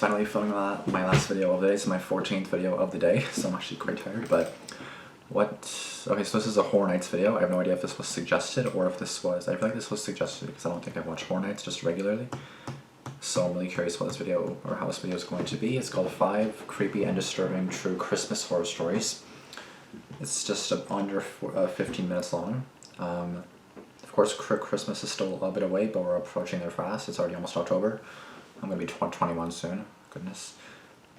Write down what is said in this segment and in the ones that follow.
finally filming my last video of the day. It's my 14th video of the day, so I'm actually quite tired, but okay, so this is a Horror Nights video. I have no idea if this was suggested or if this was, I feel like this was suggested because I don't think I've watched Horror Nights just regularly. So I'm really curious what this video, or how this video is going to be. It's called 5 Creepy and Disturbing True Christmas Horror Stories. It's just under 15 minutes long. Of course, Christmas is still a little bit away, but we're approaching there fast. It's already almost October. I'm going to be 21 soon. Goodness.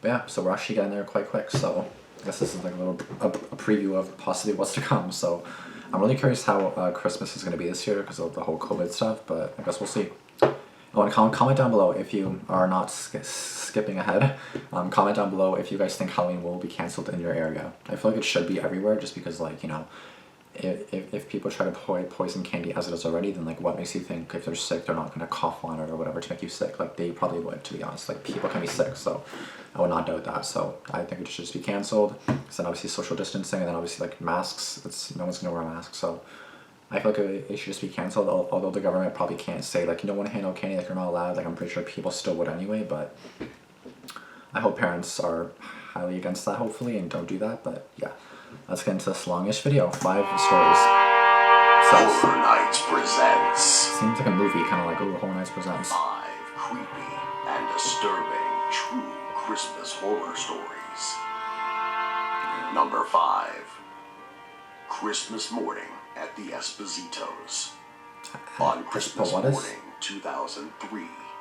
But yeah, so we're actually getting there quite quick. So I guess this is like a preview of possibly what's to come. So I'm really curious how Christmas is going to be this year because of the whole COVID stuff, but I guess we'll see. Oh, and comment down below if you are not skipping ahead. Comment down below if you guys think Halloween will be cancelled in your area. I feel like it should be everywhere just because, like, you know, if people try to poison candy as it is already, then like what makes you think if they're sick they're not going to cough on it or whatever to make you sick? Like they probably would, to be honest. Like people can be sick, so I would not doubt that. So I think it should just be cancelled. So then obviously social distancing, and then obviously like masks. No one's going to wear a mask, so I feel like it should just be cancelled. Although the government probably can't say like you don't want to hand out candy, like you're not allowed. Like I'm pretty sure people still would anyway, but I hope parents are highly against that hopefully and don't do that. But yeah. Let's get into this longish video. 5 stories. Horror Nights presents. Seems like a movie, kind of like Horror Nights presents. 5 creepy and disturbing true Christmas horror stories. Number 5. Christmas morning at the Esposito's. On Christmas morning 2003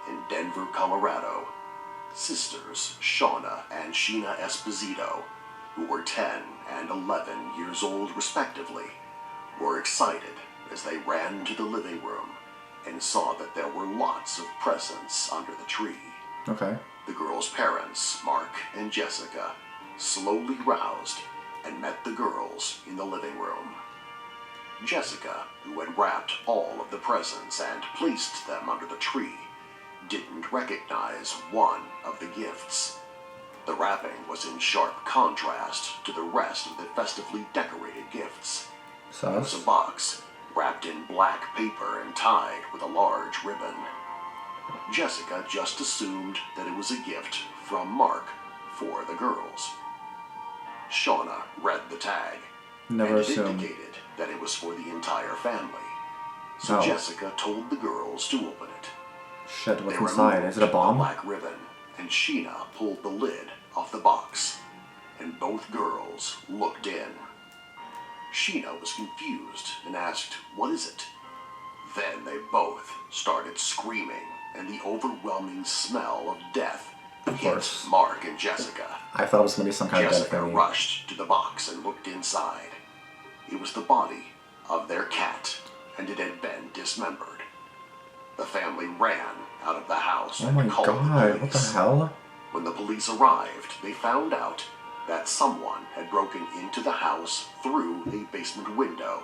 in Denver, Colorado, sisters Shauna and Sheena Esposito, who were 10 and 11 years old respectively, were excited as they ran to the living room and saw that there were lots of presents under the tree. Okay. The girls' parents, Mark and Jessica, slowly roused and met the girls in the living room. Jessica, who had wrapped all of the presents and placed them under the tree, didn't recognize one of the gifts. The wrapping was in sharp contrast to the rest of the festively decorated gifts. It was a box wrapped in black paper and tied with a large ribbon. Jessica just assumed that it was a gift from Mark for the girls. Shauna read the tag, and it indicated that it was for the entire family. So Jessica told the girls to open it. Shit, what's inside? Is it a bomb? Black ribbon, and Sheena pulled the lid off the box, and both girls looked in. Sheena was confused and asked, "What is it?" Then they both started screaming, and the overwhelming smell of death hit Mark and Jessica. I thought it was going to be some kind of death thing. Jessica rushed to the box and looked inside. It was the body of their cat, and it had been dismembered. The family ran out of the house and called the police. What the hell? When the police arrived, they found out that someone had broken into the house through a basement window.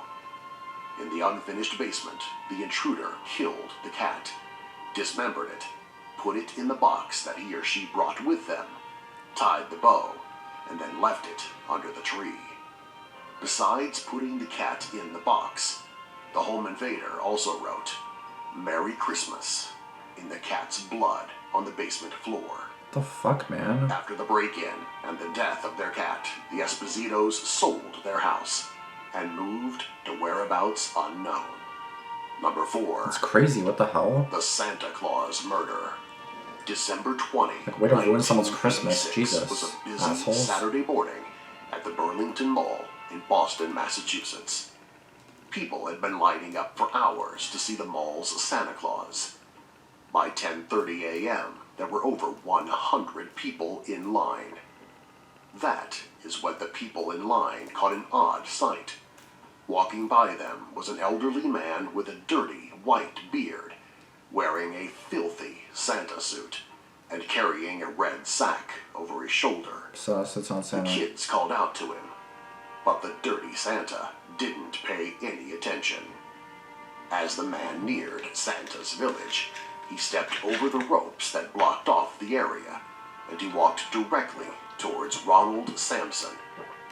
In the unfinished basement, the intruder killed the cat, dismembered it, put it in the box that he or she brought with them, tied the bow, and then left it under the tree. Besides putting the cat in the box, the home invader also wrote, "Merry Christmas," in the cat's blood on the basement floor. What the fuck, man? After the break-in and the death of their cat, the Espositos sold their house and moved to whereabouts unknown. Number 4. It's crazy, what the hell? The Santa Claus murder. December 20, like, way to ruin someone's Christmas, Jesus. Was a busy assholes. Saturday morning at the Burlington Mall in Boston, Massachusetts. People had been lining up for hours to see the mall's Santa Claus. By 10:30 a.m., there were over 100 people in line. That is when the people in line caught an odd sight. Walking by them was an elderly man with a dirty white beard, wearing a filthy Santa suit, and carrying a red sack over his shoulder. So it's on Santa. The kids called out to him, but the dirty Santa didn't pay any attention. As the man neared Santa's village, he stepped over the ropes that blocked off the area, and he walked directly towards Ronald Sampson,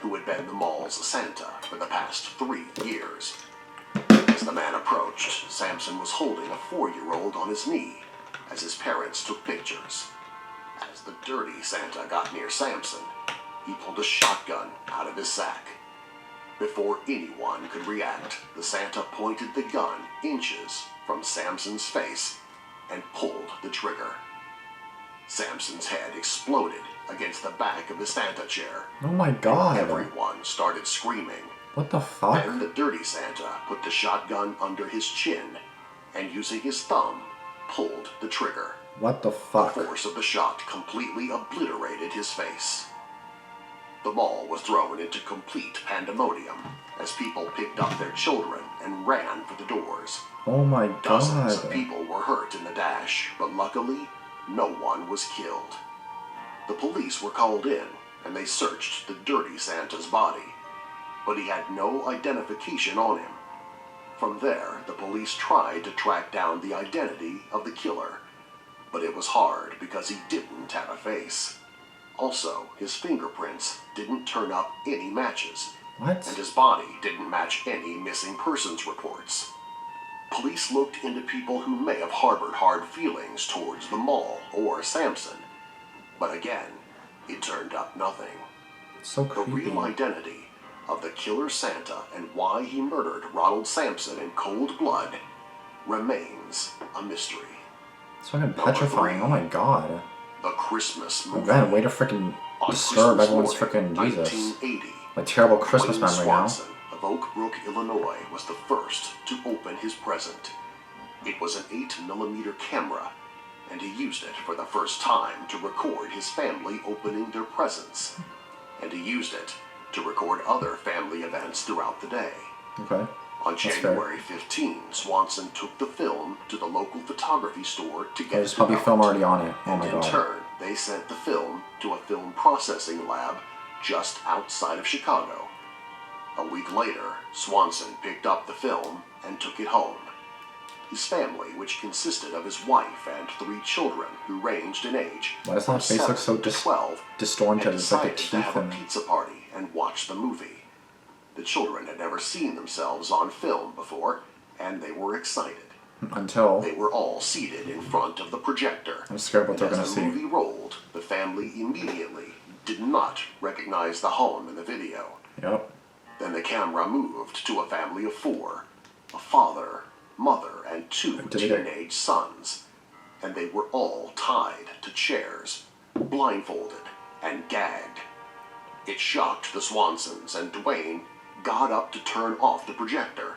who had been the mall's Santa for the past 3 years. As the man approached, Sampson was holding a 4-year-old on his knee as his parents took pictures. As the dirty Santa got near Samson, he pulled a shotgun out of his sack. Before anyone could react, the Santa pointed the gun inches from Samson's face and pulled the trigger. Samson's head exploded against the back of the Santa chair. Oh my god. Everyone started screaming. What the fuck? Then the dirty Santa put the shotgun under his chin and, using his thumb, pulled the trigger. What the fuck? The force of the shot completely obliterated his face. The mall was thrown into complete pandemonium as people picked up their children and ran for the doors. Oh my Dozens of god. people were hurt in the dash, but luckily, no one was killed. The police were called in, and they searched the dirty Santa's body, but he had no identification on him. From there, the police tried to track down the identity of the killer, but it was hard because he didn't have a face. Also, his fingerprints didn't turn up any matches, What? and his body didn't match any missing persons reports. Police looked into people who may have harbored hard feelings towards the mall or Samson, but again, it turned up nothing. So The creepy. real identity of the killer Santa and why he murdered Ronald Sampson in cold blood remains a mystery. It's fucking petrifying. Oh my god. The Christmas Oh movie. man, way to freaking On disturb Christmas everyone's morning, freaking Jesus. 1980, My terrible Christmas Dwayne memory now. Swanson of Oak Brook, Illinois, was the first to open his present. It was an 8mm camera, and he used it for the first time to record his family opening their presents. And he used it to record other family events throughout the day. Okay. On That's fair. January 15, Swanson took the film to the local photography store to get There's it probably film developed. already on it. Oh And my in god. turn, they sent the film to a film processing lab just outside of Chicago. A week later, Swanson picked up the film and took it home. His family, which consisted of his wife and 3 children who ranged in age Why does from that face look 7 so to 12, distorted? had It's like the decided to teeth have a and... pizza party and watch the movie. The children had never seen themselves on film before, and they were excited. Until... They were all seated in front of the projector. I'm scared what And they're gonna as the see. movie rolled, the family immediately did not recognize the home in the video. Yep. Then the camera moved to a family of 4, a father, mother, and 2 Did they get- teenage sons. And they were all tied to chairs, blindfolded, and gagged. It shocked the Swansons, and Dwayne got up to turn off the projector.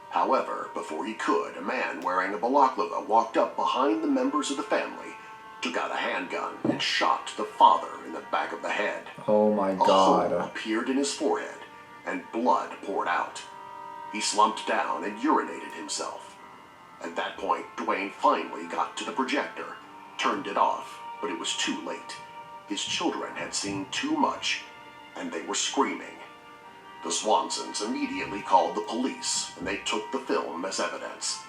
However, before he could, a man wearing a balaclava walked up behind the members of the family, took out a handgun, and shot the father in the back of the head. Oh my A hole god. appeared in his forehead, and blood poured out. He slumped down and urinated himself. At that point, Dwayne finally got to the projector, turned it off, but it was too late. His children had seen too much, and they were screaming. The Swansons immediately called the police, and they took the film as evidence.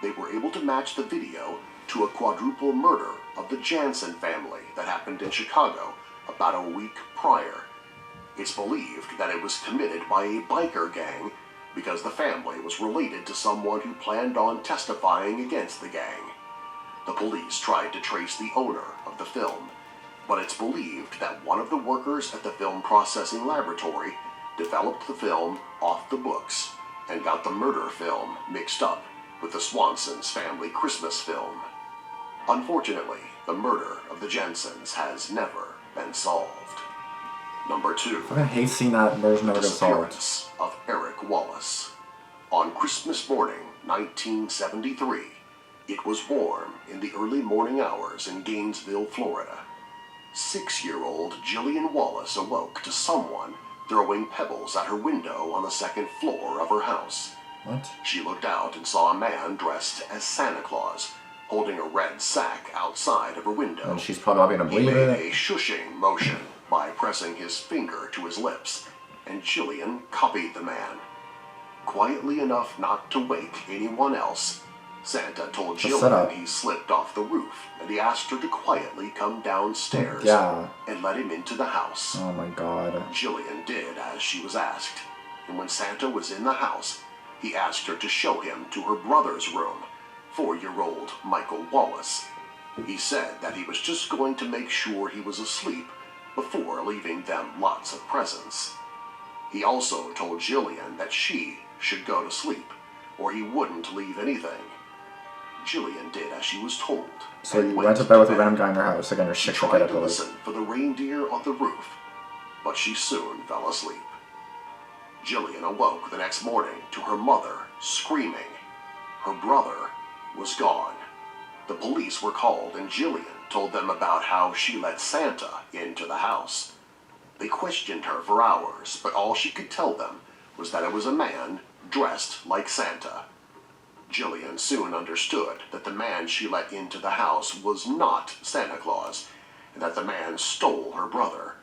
They were able to match the video to a quadruple murder of the Jansen family that happened in Chicago about a week prior. It's believed that it was committed by a biker gang because the family was related to someone who planned on testifying against the gang. The police tried to trace the owner of the film, but it's believed that one of the workers at the film processing laboratory developed the film off the books and got the murder film mixed up with the Swansons' family Christmas film. Unfortunately, the murder of the Jensens has never been solved. Number 2. I fucking hate seeing that version of it get solved. Disappearance of Eric Wallace. On Christmas morning, 1973, it was warm in the early morning hours in Gainesville, Florida. 6-year-old Jillian Wallace awoke to someone throwing pebbles at her window on the 2nd floor of her house. What? She looked out and saw a man dressed as Santa Claus, holding a red sack outside of her window. And she's probably not gonna He believe made it. a shushing motion by pressing his finger to his lips, and Jillian copied the man. Quietly enough not to wake anyone else, Santa told The setup. Jillian he slipped off the roof, and he asked her to quietly come downstairs Yeah. and let him into the house. Oh my god. Jillian did as she was asked, and when Santa was in the house, he asked her to show him to her brother's room, 4-year-old Michael Wallace, He said that he was just going to make sure he was asleep before leaving them lots of presents. He also told Jillian that she should go to sleep, or he wouldn't leave anything. Jillian did as she was told. So you went to bed with a random guy in her house. Again, you're She sick to get tried up to early. listen for the reindeer on the roof, but she soon fell asleep. Jillian awoke the next morning to her mother screaming. Her brother was gone. The police were called and Jillian told them about how she let Santa into the house. They questioned her for hours, but all she could tell them was that it was a man dressed like Santa. Jillian soon understood that the man she let into the house was not Santa Claus, and that the man stole her brother.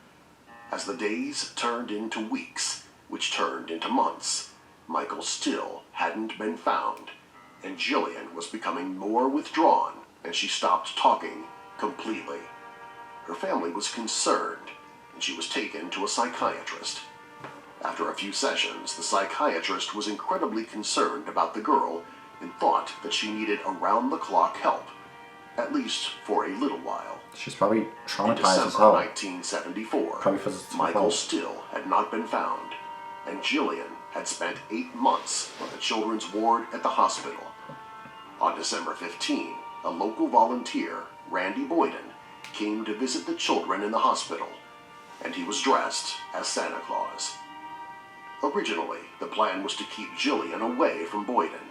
As the days turned into weeks, which turned into months, Michael still hadn't been found, and Jillian was becoming more withdrawn, and she stopped talking completely. Her family was concerned, and she was taken to a psychiatrist. After a few sessions, the psychiatrist was incredibly concerned about the girl and thought that she needed around-the-clock help, at least for a little while. She's probably In traumatized as December hell. 1974, Probably feels it's her Michael fault. still had not been found, and Jillian had spent 8 months on the children's ward at the hospital. On December 15, a local volunteer, Randy Boyden, came to visit the children in the hospital, and he was dressed as Santa Claus. Originally, the plan was to keep Jillian away from Boyden,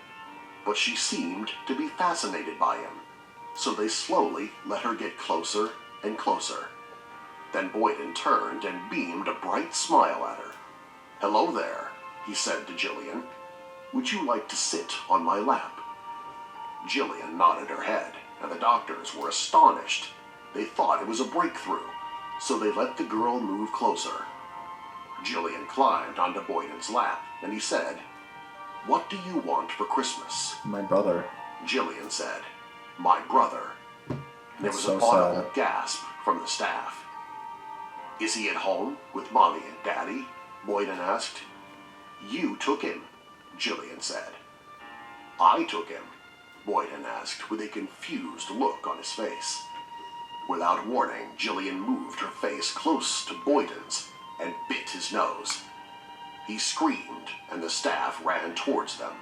but she seemed to be fascinated by him, so they slowly let her get closer and closer. Then Boyden turned and beamed a bright smile at her. "Hello there," he said to Jillian. "Would you like to sit on my lap?" Jillian nodded her head, and the doctors were astonished. They thought it was a breakthrough, so they let the girl move closer. Jillian climbed onto Boyden's lap, and he said, "What do you want for Christmas?" My brother. Jillian said, "My brother." There That's was so an audible sad. gasp from the staff. "Is he at home with Mommy and Daddy?" Boyden asked. "You took him," Jillian said. "I took him?" Boyden asked with a confused look on his face. Without warning, Jillian moved her face close to Boyden's and bit his nose. He screamed, and the staff ran towards them.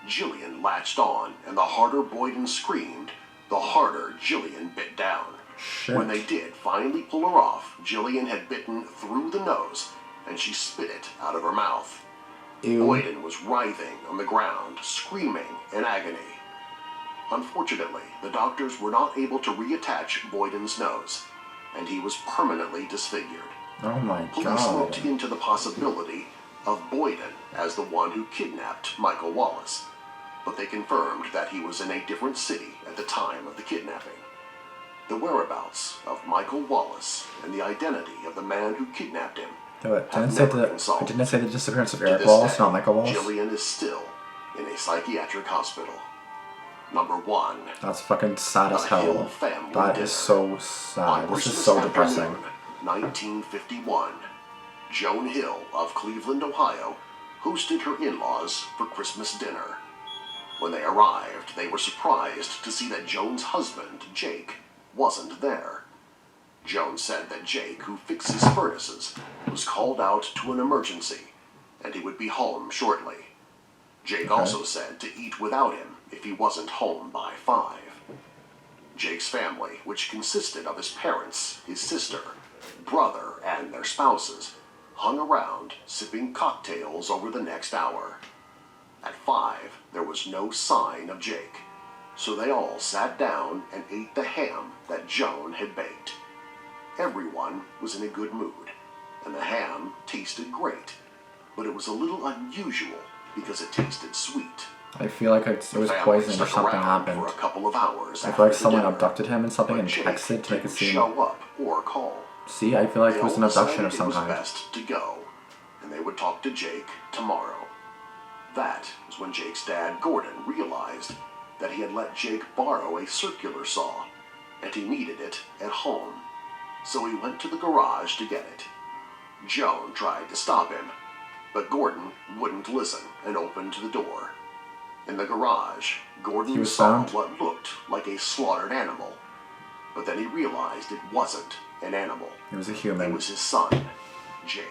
Jillian latched on, and the harder Boyden screamed, the harder Jillian bit down. Shit. When they did finally pull her off, Jillian had bitten through the nose, and she spit it out of her mouth. Ew. Boyden was writhing on the ground, screaming in agony. Unfortunately, the doctors were not able to reattach Boyden's nose, and he was permanently disfigured. Oh my Police god. looked into the possibility of Boyden as the one who kidnapped Michael Wallace, but they confirmed that he was in a different city at the time of the kidnapping. The whereabouts of Michael Wallace and the identity of the man who kidnapped him Didn't say the disappearance of to Eric this Wallace, day, not Michael Wallace? Jillian is still in a psychiatric hospital. Number 1. That's fucking sad as The Hill hell. family That dinner. is so On sad. This is Christmas so depressing. afternoon, 1951, Joan Hill of Cleveland, Ohio, hosted her in-laws for Christmas dinner. When they arrived, they were surprised to see that Joan's husband, Jake, wasn't there. Joan said that Jake, who fixes furnaces, was called out to an emergency, and he would be home shortly. Jake also said to eat without him if he wasn't home by 5. Jake's family, which consisted of his parents, his sister, brother, and their spouses, hung around sipping cocktails over the next hour. At 5, there was no sign of Jake, so they all sat down and ate the ham that Joan had baked. Everyone was in a good mood, and the ham tasted great, but it was a little unusual because it tasted sweet. I feel like it was poisoning or something happened. For a couple of hours I feel like after someone dinner, abducted him and something but and Jake texted to make it didn't seem... show up or call. See, I feel like They it was an all abduction of decided some it was kind. best to go, and they would talk to Jake tomorrow. That was when Jake's dad, Gordon, realized that he had let Jake borrow a circular saw, and he needed it at home. So he went to the garage to get it. Joan tried to stop him, but Gordon wouldn't listen and opened the door. In the garage, He Gordon was saw found? what looked like a slaughtered animal, but then he realized it wasn't an animal. It was a human. It was his son, Jake.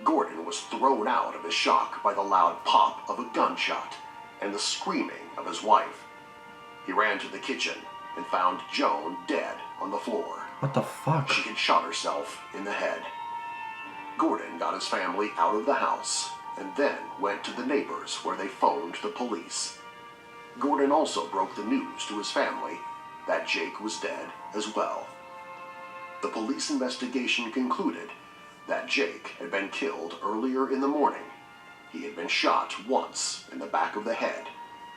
Gordon was thrown out of his shock by the loud pop of a gunshot and the screaming of his wife. He ran to the kitchen and found Joan dead on the floor. What the fuck? She had shot herself in the head. Gordon got his family out of the house and then went to the neighbors where they phoned the police. Gordon also broke the news to his family that Jake was dead as well. The police investigation concluded that Jake had been killed earlier in the morning. He had been shot once in the back of the head,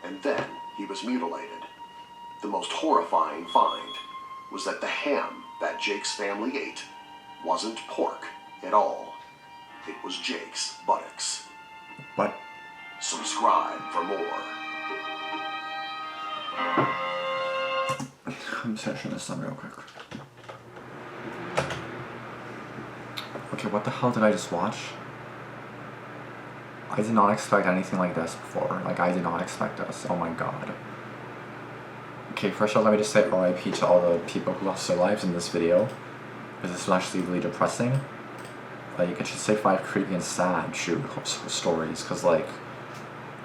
and then he was mutilated. The most horrifying find was that the ham that Jake's family ate wasn't pork at all. It was Jake's buttocks. What? Subscribe for more. I'm searching this up real quick. Okay, what the hell did I just watch? I did not expect anything like this before. Like, I did not expect this. Oh my god. Okay, first of all, let me just say RIP to all the people who lost their lives in this video, because this was actually really depressing. Like, I should say 5 creepy and sad stories, because, like,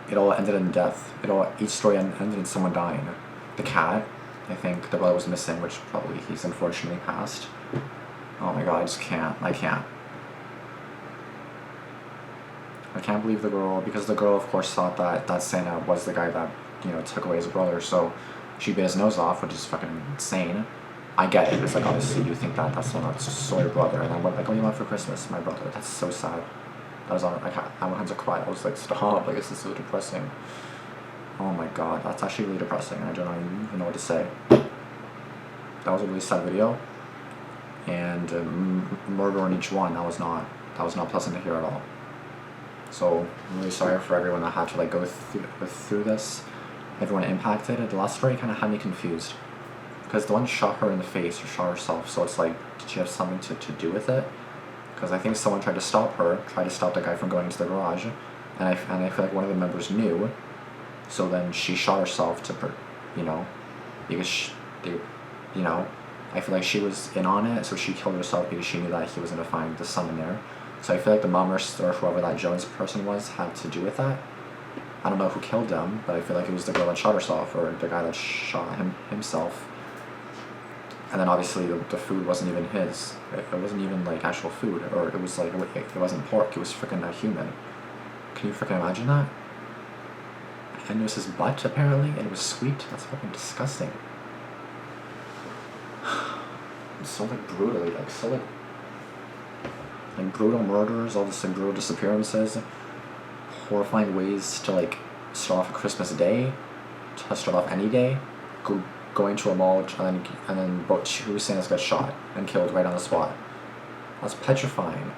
it all ended in death. Each story ended in someone dying. The cat, I think the brother was missing, which probably he's unfortunately passed. Oh my god, I just can't. I can't believe the girl, because the girl, of course, thought that Santa was the guy that, you know, took away his brother, so she bit his nose off, which is fucking insane. I get it. It's like, obviously, you think that's so your brother, and then what do you want for Christmas? My brother. That's so sad. I wanted to cry. I was like, stop. Like, this is so depressing. Oh my god, that's actually really depressing. I don't even know what to say. That was a really sad video, and murder in each one. That was not pleasant to hear at all. So I'm really sorry for everyone that had to like go through this. Everyone impacted. The last story kind of had me confused, because the one shot her in the face or shot herself. So it's like, did she have something to do with it? Because I think someone tried to stop the guy from going into the garage, and I feel like one of the members knew. So then she shot herself because I feel like she was in on it, so she killed herself because she knew that he was going to find the son in there. So I feel like the mom or whoever that Jones person was had to do with that. I don't know who killed them, but I feel like it was the girl that shot herself, or the guy that shot himself. And then obviously the food wasn't even his. It wasn't even like actual food, or it was like, it wasn't pork, it was freaking a human. Can you freaking imagine that? And it was his butt, apparently, and it was sweet. That's fucking disgusting. So like brutally, like so like brutal murders, all this like brutal disappearances, horrifying ways to like start off a Christmas day, to start off any day, going to a mall and then both two Santas got shot and killed right on the spot. That's petrifying.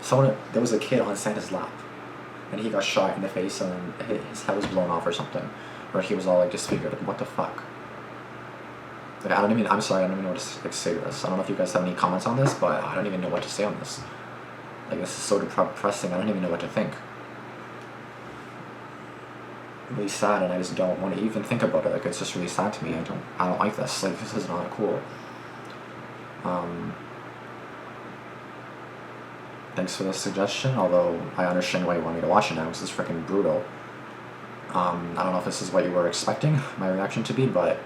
There was a kid on Santa's lap, and he got shot in the face, and then his head was blown off or something, or he was all like disfigured. Like, what the fuck? Like, I'm sorry, I don't even know what to say to this. I don't know if you guys have any comments on this, but I don't even know what to say on this. Like, this is so depressing, I don't even know what to think. Really sad, and I just don't want to even think about it. Like, it's just really sad to me. I don't like this. Like, this is not cool. Thanks for the suggestion, although I understand why you want me to watch it now, because it's freaking brutal. I don't know if this is what you were expecting my reaction to be, but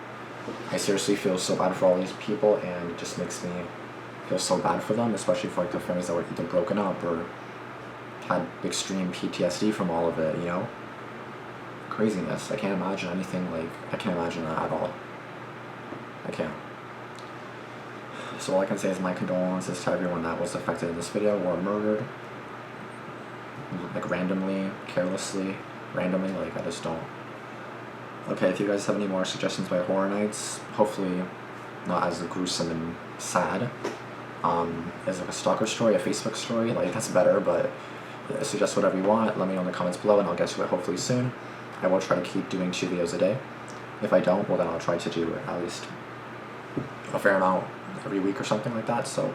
I seriously feel so bad for all these people, and it just makes me feel so bad for them, especially for like the families that were either broken up or had extreme PTSD from all of it, you know? Craziness. I can't imagine anything like, I can't imagine that at all. I can't. So all I can say is my condolences to everyone that was affected in this video or murdered. Like randomly, carelessly, like I just don't. Okay, if you guys have any more suggestions by Horror Nights, hopefully not as gruesome and sad, as like a stalker story, a Facebook story, like that's better, but yeah, suggest whatever you want, let me know in the comments below and I'll get to it hopefully soon. I will try to keep doing 2 videos a day. If I don't, well then I'll try to do at least a fair amount every week or something like that, so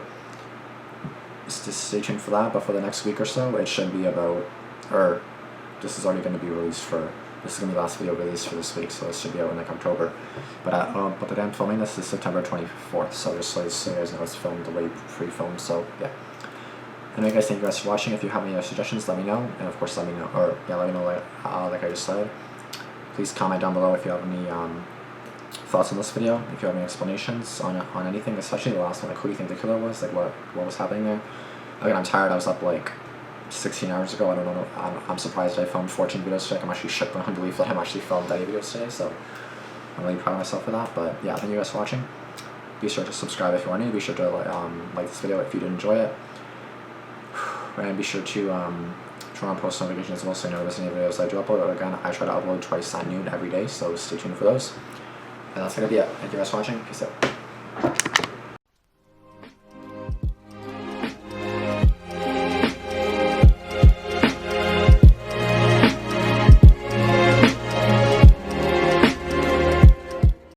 just stay tuned for that. But for the next week or so, it should be about, or this is already going to be released for This is gonna be the last video released for this week, so this should be out in like October. But the day I'm filming this is September 24th, so just so you guys know it's filmed the way pre-filmed. So yeah. Anyway, guys, thank you guys for watching. If you have any suggestions, let me know, and of course, let me know, or yeah, let me know like I just said. Please comment down below if you have any thoughts on this video. If you have any explanations on anything, especially the last one, like who do you think the killer was? Like what was happening there? Again, I'm tired. I was up like 16 hours ago. I don't know. I'm surprised I filmed 14 videos today. I'm actually shook beyond belief that I'm actually filmed 80 videos today. So I'm really proud of myself for that. But yeah, thank you guys for watching. Be sure to subscribe if you are new. Be sure to like this video if you did enjoy it. And be sure to turn on post notifications as well, so you never miss any videos I do upload. Again, I try to upload twice at noon every day, so stay tuned for those. And that's gonna be it. Thank you guys for watching. Peace out.